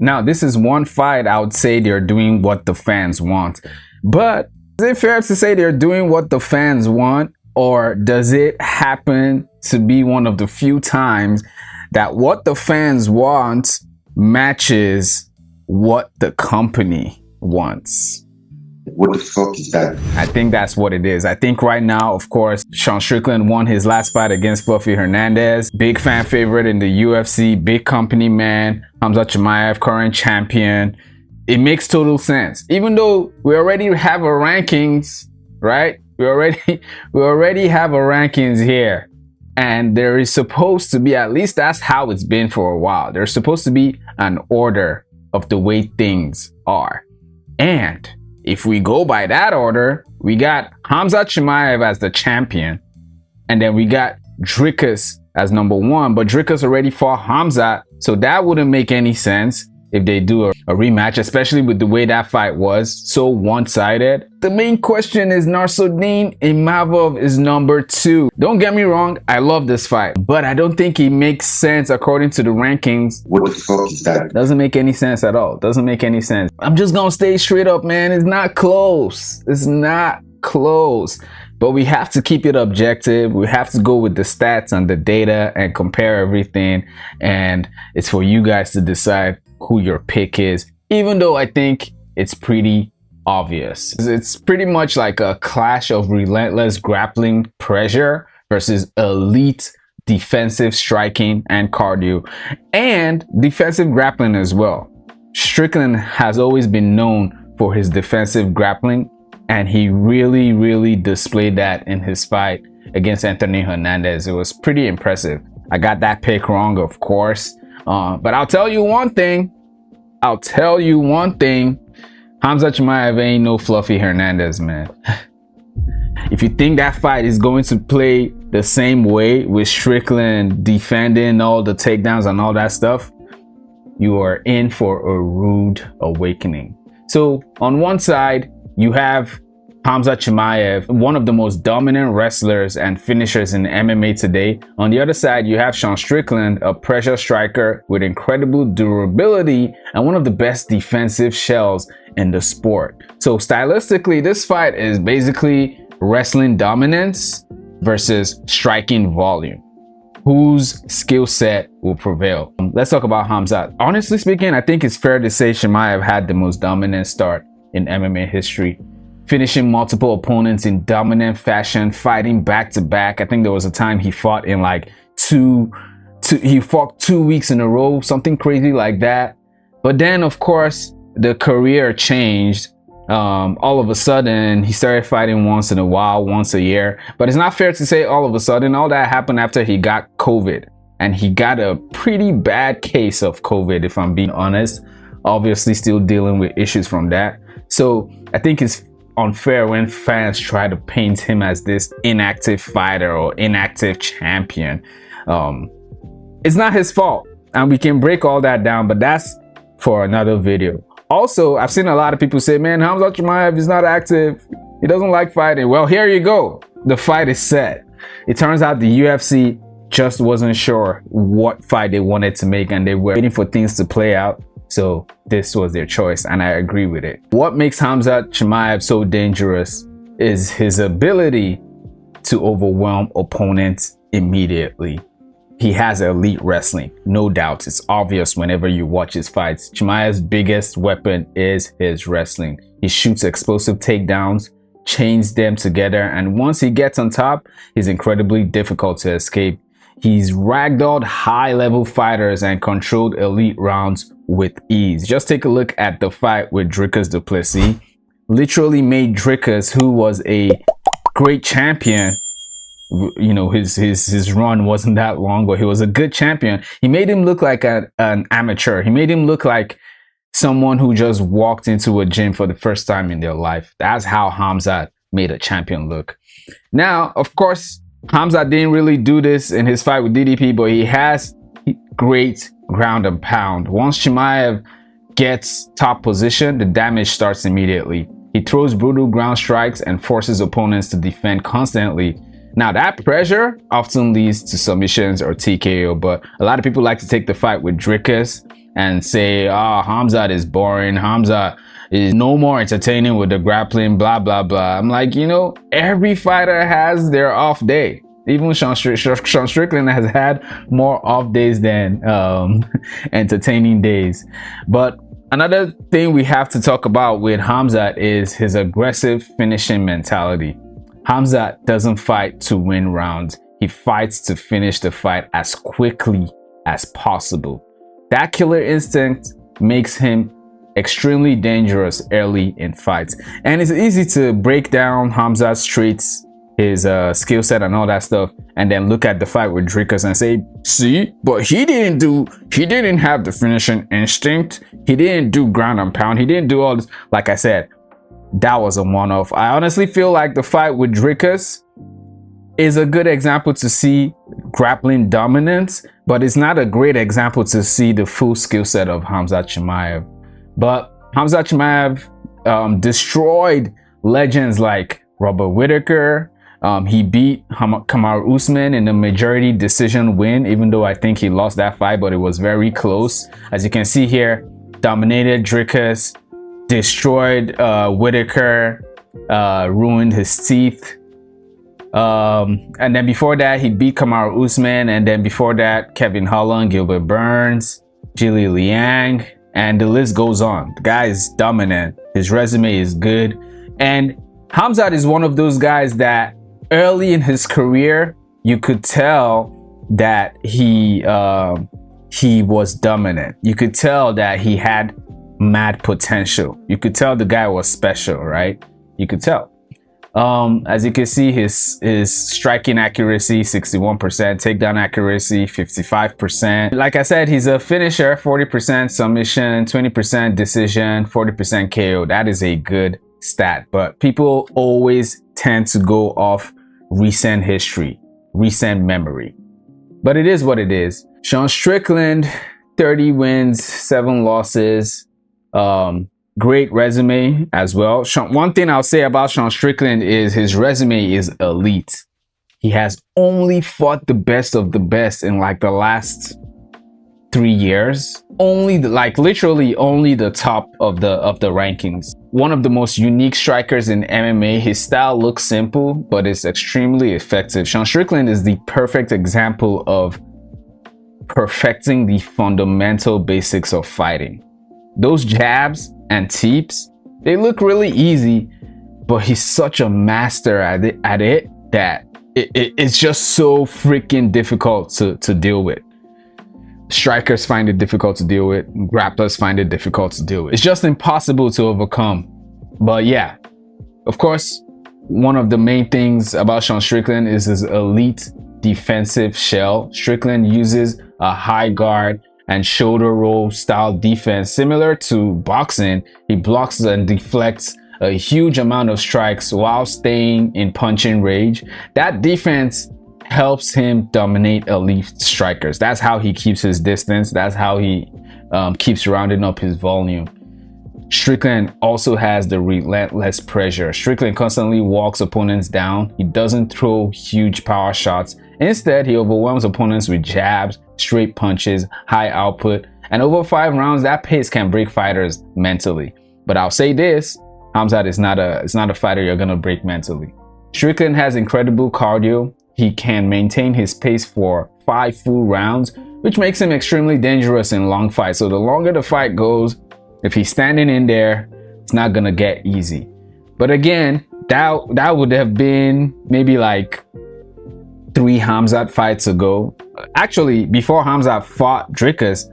Now, this is one fight I would say they're doing what the fans want. But is it fair to say they're doing what the fans want? Or does it happen to be one of the few times that what the fans want matches what the company wants? What the fuck is that? I think that's what it is. I think right now, of course, Sean Strickland won his last fight against Fluffy Hernandez. Big fan favorite in the UFC, big company man. Khamzat Chimaev, current champion. It makes total sense. Even though we already have our rankings, right? We already have our rankings here. And there is supposed to be, at least that's how it's been for a while. There's supposed to be an order of the way things are. And if we go by that order, we got Khamzat Chimaev as the champion. And then we got Dricus as number 1. But Dricus already fought Khamzat. So that wouldn't make any sense if they do a rematch, especially with the way that fight was so one-sided. The main question is Nassourdine Imavov is number 2. Don't get me wrong, I love this fight, but I don't think it makes sense according to the rankings. What the fuck is that? Doesn't make any sense at all. Doesn't make any sense. I'm just gonna stay straight up, man. It's not close. It's not close. But we have to keep it objective. We have to go with the stats and the data and compare everything. And it's for you guys to decide who your pick is, even though I think it's pretty obvious. It's pretty much like a clash of relentless grappling pressure versus elite defensive striking and cardio, and defensive grappling as well. Strickland has always been known for his defensive grappling, and he really displayed that in his fight against Anthony Hernandez. It was pretty impressive. I got that pick wrong, of course. But I'll tell you one thing. Khamzat Chimaev ain't no Fluffy Hernandez, man. If you think that fight is going to play the same way with Strickland defending all the takedowns and all that stuff, you are in for a rude awakening. So on one side, you have Khamzat Chimaev, one of the most dominant wrestlers and finishers in MMA today. On the other side, you have Sean Strickland, a pressure striker with incredible durability and one of the best defensive shells in the sport. So stylistically, this fight is basically wrestling dominance versus striking volume. Whose skill set will prevail? Let's talk about Khamzat. Honestly speaking, I think it's fair to say Chimaev had the most dominant start in MMA history, finishing multiple opponents in dominant fashion, fighting back to back. I think there was a time he fought in like he fought 2 weeks in a row, something crazy like that. But then, of course, the career changed. All of a sudden, he started fighting once in a while, once a year. But it's not fair to say all of a sudden. All that happened after he got COVID. And he got a pretty bad case of COVID, if I'm being honest. Obviously, still dealing with issues from that. So I think it's unfair when fans try to paint him as this inactive fighter or inactive champion. It's not his fault, and we can break all that down, but that's for another video. Also, I've seen a lot of people say, man, Khamzat Chimaev is not active, he doesn't like fighting. Well, here you go, the fight is set. It turns out the UFC just wasn't sure what fight they wanted to make, and they were waiting for things to play out. So this was their choice, and I agree with it. What makes Khamzat Chimaev so dangerous is his ability to overwhelm opponents immediately. He has elite wrestling, no doubt. It's obvious whenever you watch his fights. Chimaev's biggest weapon is his wrestling. He shoots explosive takedowns, chains them together, and once he gets on top, he's incredibly difficult to escape. He's ragdolled high-level fighters and controlled elite rounds with ease. Just take a look at the fight with Dricus du Plessis. Literally made Dricus, who was a great champion, you know, his run wasn't that long, but he was a good champion. He made him look like an amateur. He made him look like someone who just walked into a gym for the first time in their life. That's how Khamzat made a champion look. Now, of course, Khamzat didn't really do this in his fight with DDP, but he has great ground and pound. Once Chimaev gets top position, the damage starts immediately. He throws brutal ground strikes and forces opponents to defend constantly. Now, that pressure often leads to submissions or TKO, but a lot of people like to take the fight with Dricus and say, oh, Khamzat is boring, Khamzat is no more entertaining with the grappling, blah blah blah. I'm like, you know, every fighter has their off day. Even Sean Strickland has had more off days than entertaining days. But another thing we have to talk about with Khamzat is his aggressive finishing mentality. Khamzat doesn't fight to win rounds. He fights to finish the fight as quickly as possible. That killer instinct makes him extremely dangerous early in fights. And it's easy to break down Khamzat's traits, his skill set and all that stuff, and then look at the fight with Dricus and say, see, but he didn't have the finishing instinct. He didn't do ground and pound. He didn't do all this. Like I said, that was a one-off. I honestly feel like the fight with Dricus is a good example to see grappling dominance, but it's not a great example to see the full skill set of Khamzat Chimaev. But Khamzat Chimaev destroyed legends like Robert Whittaker. He beat Kamaru Usman in a majority decision win, even though I think he lost that fight, but it was very close. As you can see here, dominated Dricus, destroyed Whittaker, ruined his teeth. And then before that, he beat Kamaru Usman, and then before that, Kevin Holland, Gilbert Burns, Jili Liang, and the list goes on. The guy is dominant. His resume is good. And Khamzat is one of those guys that early in his career, you could tell that he was dominant. You could tell that he had mad potential. You could tell the guy was special, right? You could tell. As you can see, his striking accuracy 61%, takedown accuracy 55%. Like I said, he's a finisher, 40% submission, 20% decision, 40% KO. That is a good stat, but people always tend to go off recent history, recent memory. But it is what it is. Sean Strickland, 30 wins, 7 losses. Great resume as well. One thing I'll say about Sean Strickland is his resume is elite. He has only fought the best of the best in like the last 3 years. Literally only the top of the rankings. One of the most unique strikers in MMA. His style looks simple, but it's extremely effective. Sean Strickland is the perfect example of perfecting the fundamental basics of fighting. Those jabs and teeps, they look really easy, but he's such a master at it that it's just so freaking difficult to deal with. Strikers find it difficult to deal with. Grapplers find it difficult to deal with. It's just impossible to overcome. But yeah, of course, one of the main things about Sean Strickland is his elite defensive shell. Strickland uses a high guard and shoulder roll style defense. Similar to boxing, he blocks and deflects a huge amount of strikes while staying in punching range. That defense helps him dominate elite strikers. That's how he keeps his distance. That's how he keeps rounding up his volume. Strickland also has the relentless pressure. Strickland constantly walks opponents down. He doesn't throw huge power shots. Instead, he overwhelms opponents with jabs, straight punches, high output, and over 5 rounds, that pace can break fighters mentally. But I'll say this, Khamzat is not a fighter you're gonna break mentally. Strickland has incredible cardio. He can maintain his pace for 5 full rounds, which makes him extremely dangerous in long fights. So the longer the fight goes, if he's standing in there, it's not gonna get easy. But again, that would have been maybe like 3 Khamzat fights ago. Actually, before Khamzat fought Dricus,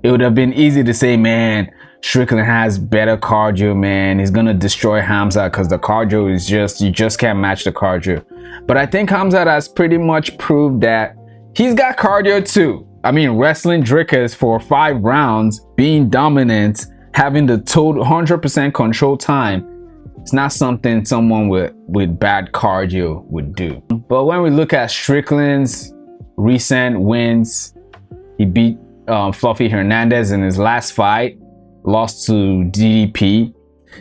it would have been easy to say, man, Strickland has better cardio, man. He's gonna destroy Khamzat because the cardio is you just can't match the cardio. But I think Khamzat has pretty much proved that he's got cardio too. I mean, wrestling Dricus for 5 rounds, being dominant, having the total 100% control time, it's not something someone with bad cardio would do. But when we look at Strickland's recent wins, he beat Fluffy Hernandez in his last fight, lost to DDP,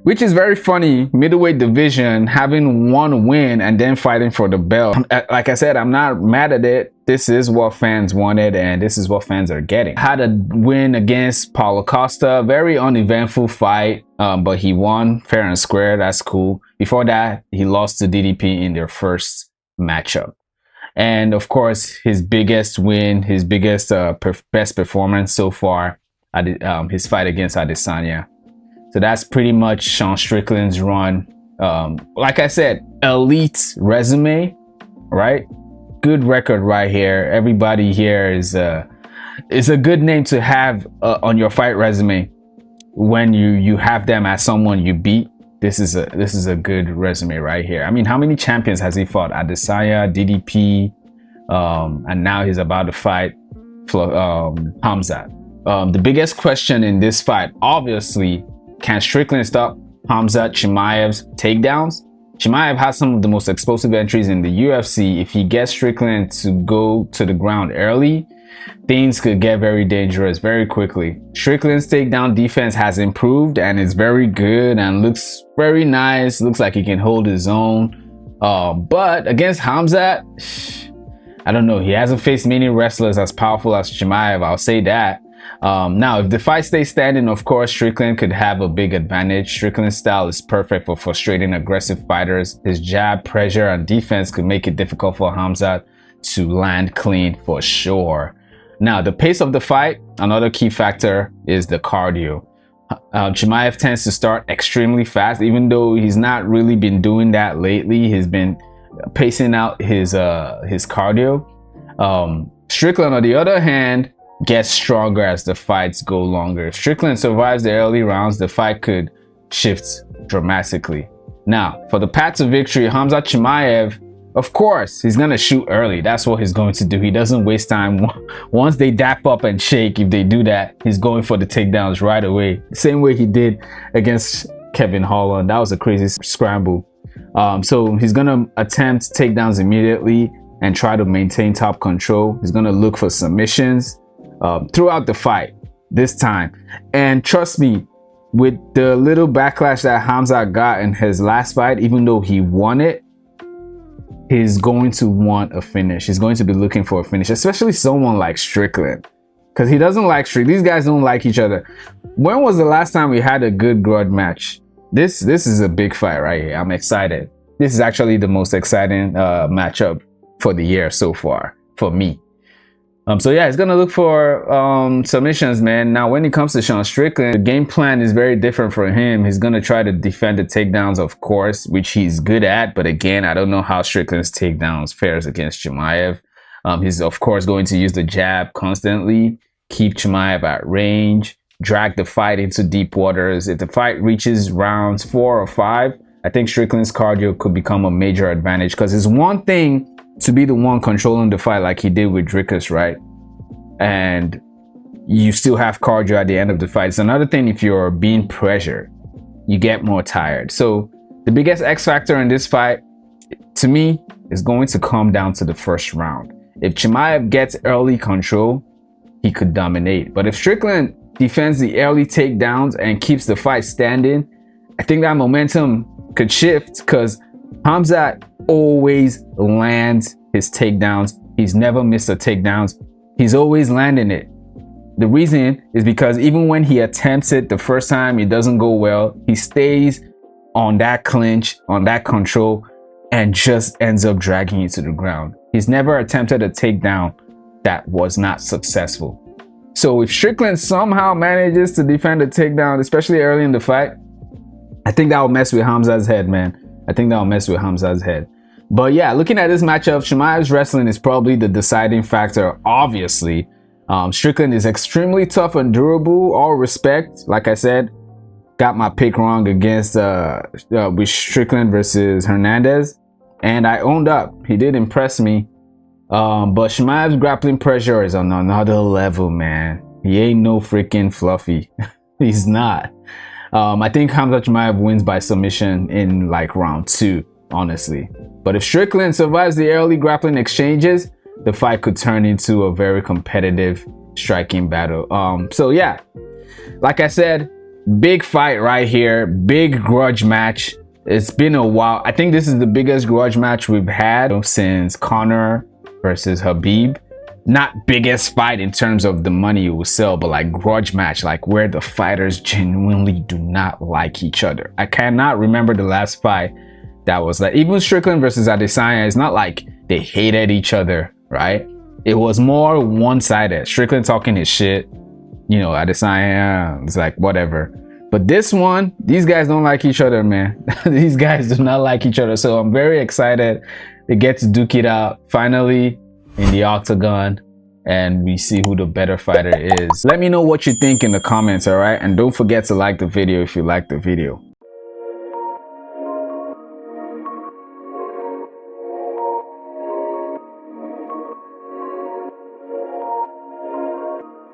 which is very funny. Middleweight division, having 1 win and then fighting for the belt. Like I said, I'm not mad at it. this is what fans wanted, and this is what fans are getting. Had a win against Paulo Costa, very uneventful fight, but he won fair and square. That's cool. Before that, he lost to DDP in their first matchup. And of course, his biggest win, his biggest best performance so far, his fight against Adesanya. So that's pretty much Sean Strickland's run. Like I said, elite resume, right? Good record right here. Everybody here is a good name to have on your fight resume when you have them as someone you beat. This is a good resume right here. I mean, how many champions has he fought? Adesanya, DDP, and now he's about to fight Khamzat. The biggest question in this fight, obviously, can Strickland stop Khamzat Chimaev's takedowns? Chimaev has some of the most explosive entries in the UFC. If he gets Strickland to go to the ground early, things could get very dangerous very quickly. Strickland's takedown defense has improved and is very good and looks very nice. Looks like he can hold his own. But against Khamzat, I don't know. He hasn't faced many wrestlers as powerful as Chimaev. I'll say that. Now, if the fight stays standing, of course, Strickland could have a big advantage. Strickland's style is perfect for frustrating aggressive fighters. His jab, pressure, and defense could make it difficult for Khamzat to land clean for sure. Now, the pace of the fight, another key factor is the cardio. Chimaev tends to start extremely fast, even though he's not really been doing that lately. He's been pacing out his cardio. Strickland, on the other hand, gets stronger as the fights go longer. If Strickland survives the early rounds, the fight could shift dramatically. Now, for the path to victory, Khamzat Chimaev, of course, he's gonna shoot early. That's what he's going to do. He doesn't waste time. Once they dap up and shake, if they do that, he's going for the takedowns right away. Same way he did against Kevin Holland. That was a crazy scramble. So he's gonna attempt takedowns immediately and try to maintain top control. He's gonna look for submissions throughout the fight this time. And trust me, with the little backlash that Khamzat got in his last fight, even though he won it, he's going to want a finish. He's going to be looking for a finish, especially someone like Strickland, because he doesn't like Strickland. These guys don't like each other. When was the last time we had a good grudge match? This is a big fight right here. I'm excited. This is actually the most exciting matchup for the year so far for me. So yeah, he's gonna look for submissions, man. Now, when it comes to Sean Strickland, the game plan is very different for him. He's gonna try to defend the takedowns, of course, which he's good at. But again, I don't know how Strickland's takedowns fares against Chimaev. He's of course going to use the jab constantly, keep Chimaev at range, drag the fight into deep waters. If the fight reaches rounds 4 or 5, I think Strickland's cardio could become a major advantage, because it's one thing to be the one controlling the fight like he did with Dricus, right? And you still have cardio at the end of the fight. It's another thing if you're being pressured, you get more tired. So the biggest X factor in this fight, to me, is going to come down to the first round. If Chimaev gets early control, he could dominate. But if Strickland defends the early takedowns and keeps the fight standing, I think that momentum could shift, because Khamzat always lands his takedowns. He's never missed a takedowns. He's always landing it. The reason is because even when he attempts it the first time, it doesn't go well. He stays on that clinch, on that control, and just ends up dragging you to the ground. He's never attempted a takedown that was not successful. So if Strickland somehow manages to defend a takedown, especially early in the fight, I think that will mess with Khamzat's head, man. I think that will mess with Khamzat's head. But yeah, looking at this matchup, Chimaev's wrestling is probably the deciding factor, obviously. Strickland is extremely tough and durable, all respect. Like I said, got my pick wrong against with Strickland versus Hernandez, and I owned up. He did impress me. But Chimaev's grappling pressure is on another level, man. He ain't no freaking fluffy. He's not. I think Khamzat Chimaev wins by submission in like round 2, honestly. But if Strickland survives the early grappling exchanges, the fight could turn into a very competitive striking battle. So yeah, like I said, big fight right here, big grudge match. It's been a while. I think this is the biggest grudge match we've had since Conor versus Habib. Not biggest fight in terms of the money it will sell, but like grudge match, like where the fighters genuinely do not like each other. I cannot remember the last fight that was like, even Strickland versus Adesanya, it's not like they hated each other, right? It was more one-sided. Strickland talking his shit, you know, Adesanya, it's like whatever. But this one, these guys don't like each other, man. These guys do not like each other. So I'm very excited to get to duke it out finally in the octagon, and we see who the better fighter is. Let me know what you think in the comments, all right? And don't forget to like the video if you like the video.